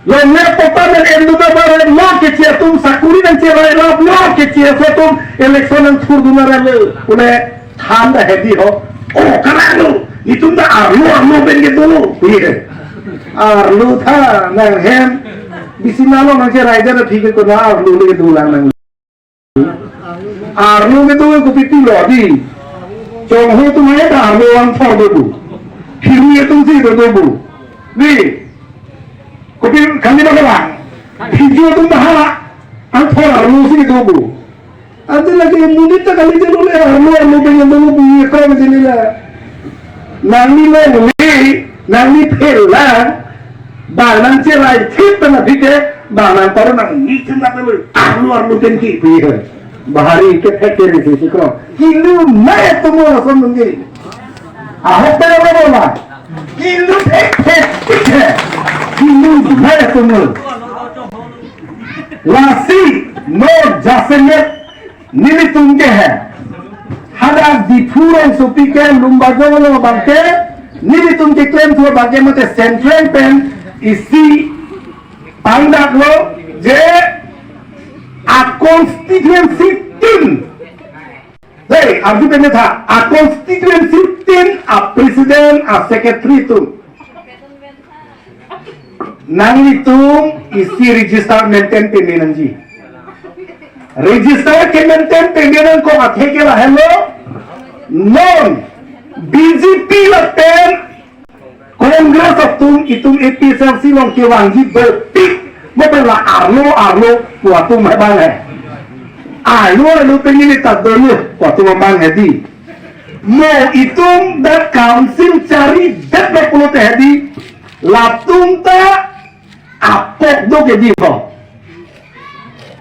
Lo nepota dan enduga bare lo kecil tum sakuri dan cerai lo kecil setum election yang turduna le ule tanda hedi ho oh karanu itu dah arlu ben gitu iya arlu tha nang hem bisinalo nang cerai jar ठीक ko na arlu le dulang nang arlu gitu ko pipi lo di chong ho tumhe da arlu ang thor debu phiru ye tum si do debu di kopi kami bagaimana? Hijau tu dah, antar arlo sih gitu bu. Ada lagi yang mudik tak kali dia boleh arlo pengen dulu punya kau macam ni lah. Nanti nanti pelan, banan cerai tip tanah dike, banan taruh nang ni cina tu arlo tenki punya. Bahari ke factory sih kau. Hindu naik tu mau rasa mungkin. Ahok tak ada bola. Hindu factory. Hindu naik tu mau. Lasi no jasenet nili tunge hai. Hada dipurang supike lumbajongo bangke nili tunge claim tu bangke mate central pen isi pandak lo je a constituency team. Hey, arti pene tha a constituency team a president a secretary tu. Nang itu isi register maintain pembenan ji. Register ke maintain pembenan ko athe ke lah hello. Non BJP laten Congress atum itum APSLC long ke wangji berpik mabala arlo kuatu mabang hai. Arlo pengen tak dulu kuatu mabang hadi. Mo itum dat council cari dat berpuluh hadi. Latung ta apok do ke diho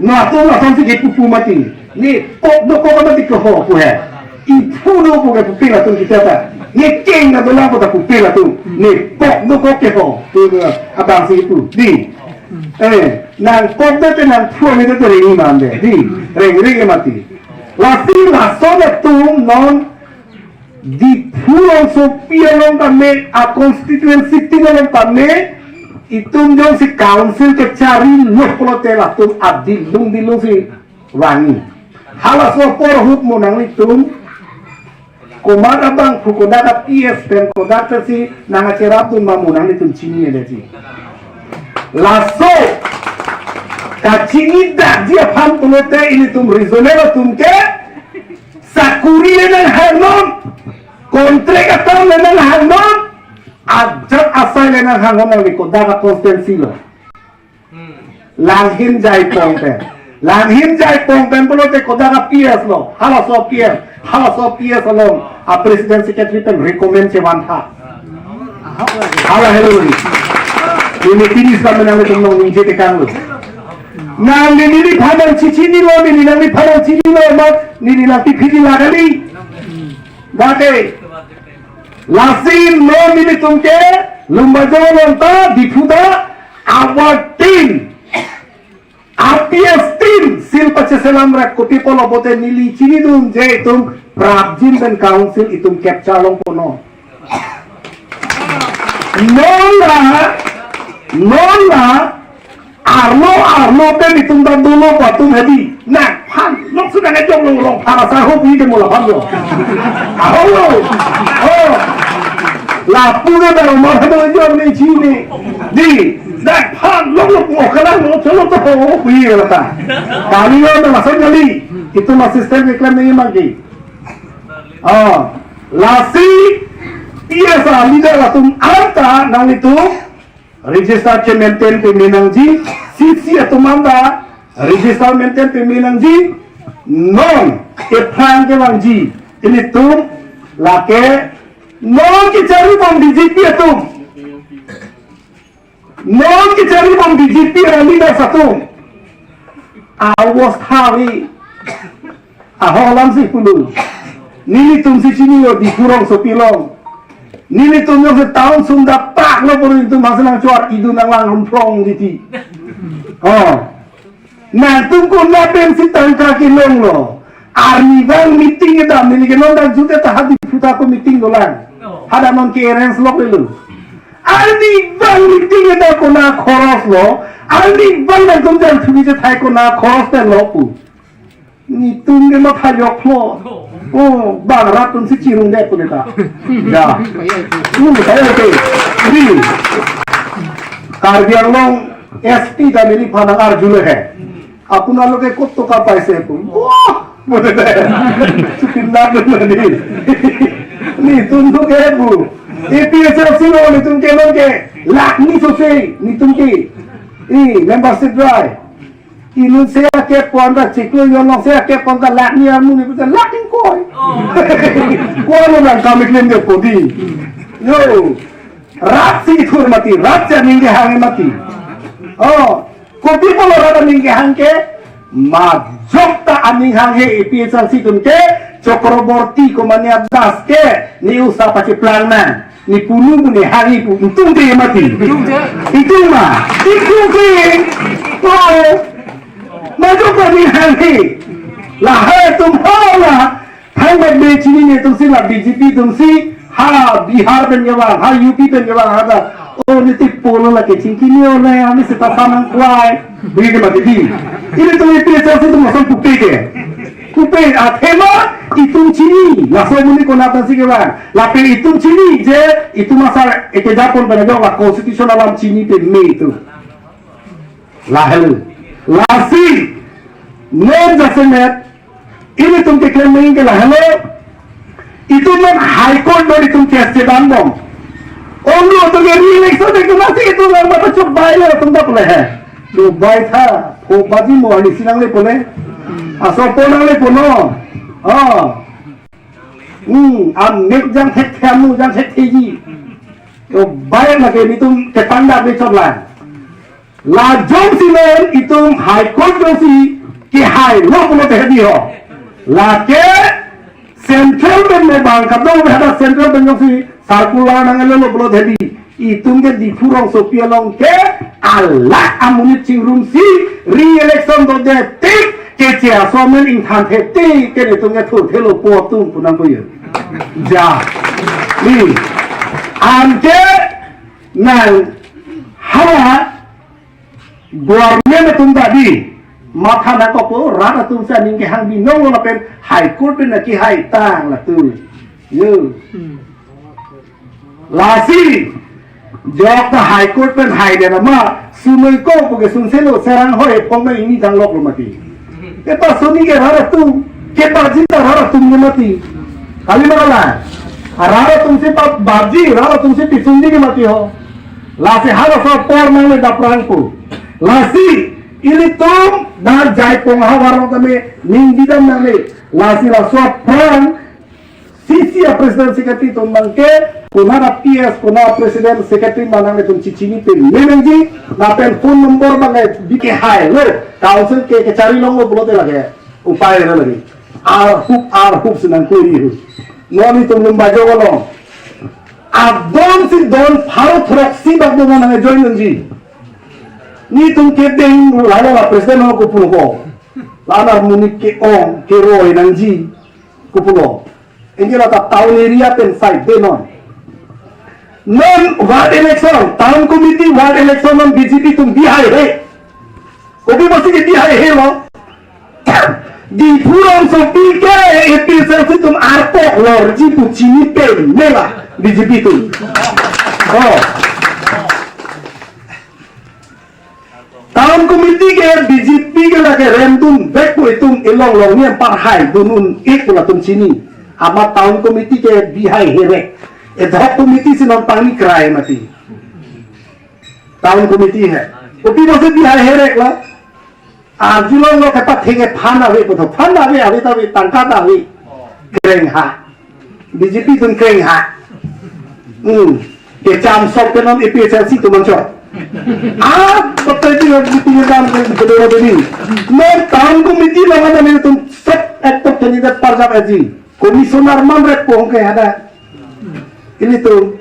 na to na santi ke pupu mati ni pok do ko mati ko ho pu hai I pu do ko ke pupi la tu kita ta ni king na do la ko ta pupi la tu ni pok do ko ke ho tu abang si tu di nang pok do te nang pu ni do ring mande di ring mati la si la so de tu non di pu so pialong ta me a constituency ti long ta me itum jong si council ke cari loh kalau telah tum abdi dilung si wangi halas lo por hut monang itum kumada bang kukoda ka PS pen koda si nanga cerap tum mamunang itum cini ada si laso kacini dak dia pam tulote ini tum reasonable tum ke sakuri nang hanon kontrak atau nang hanon ajak asal lenang hangon ni ko daga constituency lo langhin jai pongpen polo te ko daga PS lo halas of PS along a president secretary pen recommend che wan tha hala hello ni tinis ka menang tum no inje te kang lo na ni phadal chichini lo ni ni phadal chini lo ma ni ti phidi lagali bate Lasin no mini tumke lumbajongo lonta difuda our team APS team silpa selam rak kopi polo bote nili chini dum je tum prabjin dan council itum capture long pono nola arlo pen itum dan dulu patung hadi nah pan long sudah ngejong long para sahu bi de mula pan lo oh la pura da umar hado jom ni chini di dak pan long kalang lo cholo to ho hui lata kali lo na masuk kali itu asisten iklan ni magi lasi biasa leader latum anta nang itu register ke maintain pembenang ji sisi atau manda register maintain pembenang ji non ke plan ke bang ji ini tu lake non ke cari bang BJP tu non ke cari bang BJP leader satu awas hari aholam sih pulu nini tumsi sini lo di kurang sopilong nini tumsi setahun sunda pak lo pun itu masalah cuar idu nang lang rumplong diti nah tunggu naben si tangka kilong lo arni bang meeting itu nini kenong dan juta tahap di puta ko meeting dolan hada non clearance lo pelu arni bang meeting itu ko na lo, ani bang tum jang tu je thai ko na cross ten lo pu. Ni tum ke ma thai yok lo. Oh, bang rat tum si chirung de pu ta. Ya. Saya oke. Ni. Karbi Anglong SP का मेरी फनाकार जुले है अपन वालों के कुत्तों का पैसे को वाह बोले थे चिंता नहीं नहीं तुम तो क्या बु APSLC लो नहीं तुम के लोग के लाख नहीं सोचे नहीं तुम की मेंबरशिप ड्राइव इन्हों से आके पौंदा चिकलो यों से आके पौंदा लाख नहीं आमू नहीं पता लाख नहीं कोई लोग ना कमिटमेंट दे पोदी यो रात से थोड़ी मती रात से निंगे हांगे मती kopi polo rada mingke hangke majokta aning hanghe APSLC tunke Cokroborti komanya das ke ni usah pakai pelangna ni punu ni hari pu untung dia mati itu mah itu ke oh majokta aning hanghe lah hai tum hola thang mai becini ne tum si la BJP tum si ha Bihar penjawab ha UP penjawab ada oh niti polo la ke cingkini ole ami seta sanang kuai begini mati di ini tuh APSLC tuh masuk kupe tema itung cini langsung muni konatan sih kewan lape itung cini je itu masalah eke Japon penjauh lah konstitusi alam cini me itu lahel lasi non jasemet ini tuh keklaim mengi lahelo itu non high court dari tuh kes bandong Onlu तो ये re-election देखो ना सी तो लोग मतलब चुप बाइले तुम तो पले है तो बाइ था वो बाजी मोहनी सिनांग ले पले असोपोनांग ले पलो am nek jang tek kamu jang tek tiji तो बाइ लगे नी तुम के पंडा पे चला ला जों सी में इतुम हाई कोर्ट जों सी कि हाई लो पलो ते दी हो ला के सेंट्रल बैंक में बांग कदों में हदा सेंट्रल बैंक जों सी Sarkular nangan lo belum jadi itung ke di furong sopia long ke Allah amunit cingrum si re-election do detik ke cia somen ing than theti ke itung ke thur thelo potum punang koyo ja ni anke nang hawa government tum tadi mata na kopo rata tum sa ning ke hang binong lo pen high court pen ki high tang la tu yo Lasi, jawab ta high court pen high deh nama, sunai ko puke sunselo serang hoye pome ini janglok lo mati. Kita suni ke rara tu, kita cinta rara tu mati. Kali mana lah? Rara tumse pak baji, rara tumse pisundi ke mati ho. Lasi hara so por nang da prangku. Lasi, ini tum dar jai pongha warong kami ninggidan nang lasi la so prang. Sisi ya presiden sekretari tum bangke. Kuna PS, kuna presiden sekretari manang itu cicini pe menenji, na pen phone number bangai bike hai lo, council ke cari long lo bolote lage, upaya na lagi. R hoop senang kuri hu. Noni tum lumbajo lo. Abdon si don pharo throksi bagdo manang join nenji. Ni tum ke ding lalo la presiden lo kupulo ko. Lana munik ke ong ke roi nanji kupulo. Injila ta town area pen side denon. Non ward election, town committee ward election non BJP तुम बिहार है, कोई बस के बिहार है वो, di pulang sopi ke APSLC तुम आरपो लॉर्जी पुचीनी पे मेला BJP तुम, oh, town committee के BJP के लगे रेम तुम बैक को तुम इलोंग लोंग पर हाई दोनों एक बोला तुम चीनी, आमा town committee के बिहार है रे इधर कमिटी से नॉन पानी कराए मती टाउन कमिटी है उसी वजह भी है रे ला आज लोग लोग के पास ठेके फान आवे को तो फान आवे आवे तब तंका आवे करेंगे हाँ BJP तुम करेंगे हाँ के चाम सब के नॉन APSLC तुम मंचो पता है लोग BJP के काम के बदलो बनी मैं टाउन कमिटी लगा था मेरे तुम सब एक्टर कैंडिडेट पर जाओ जी कमिश्नर मन रे पोंगे है ना ini tuh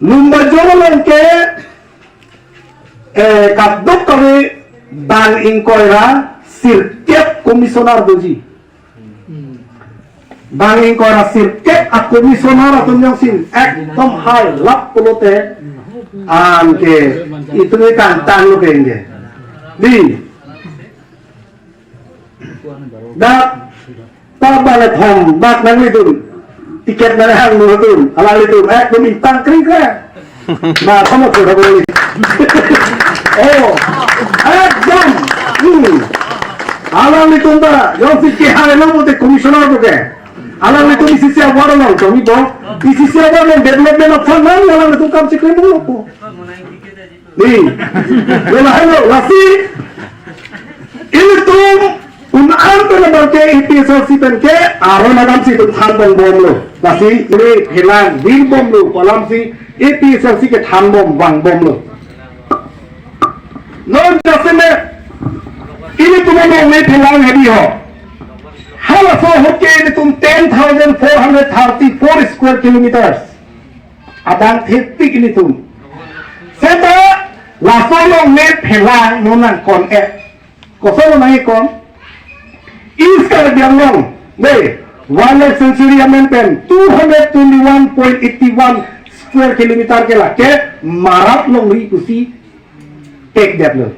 lumba jolan ke kadok kami bang ingkoira sirket komisioner doji bang ingkoira sirket a komisioner atau yang sin ek tom high lap pelote ke itu ni tan lo kenge di dak tak balik home dak nang itu tiket mana hang lo tu alal itu demi tangkring ke nah kamu sudah boleh oh jam alal itu nda yang si kehare lo bote komisioner boke alal itu di sisi awal lo kami bo di sisi awal development of fund alal itu kam si kemo lo po nih lo lasi ini tuh unaan penambahan ke IPSLC penke aron agam si tuh than bom lo lasi ini hilang bin bom lo kolam si IPSLC ke than bom bang bom lo no jasene ini tuh mau me hilang hebi ho hala so hoke ini tuh 10,434 square kilometers adang titik ini tuh seta laso lo me hilang nonang kon kosong naik kon iskar biarlong deh wildlife sanctuary amendment 221.81 square kilometer ke lah ke marat long ri kusi tek dat lo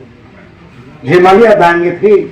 Himalaya dange thi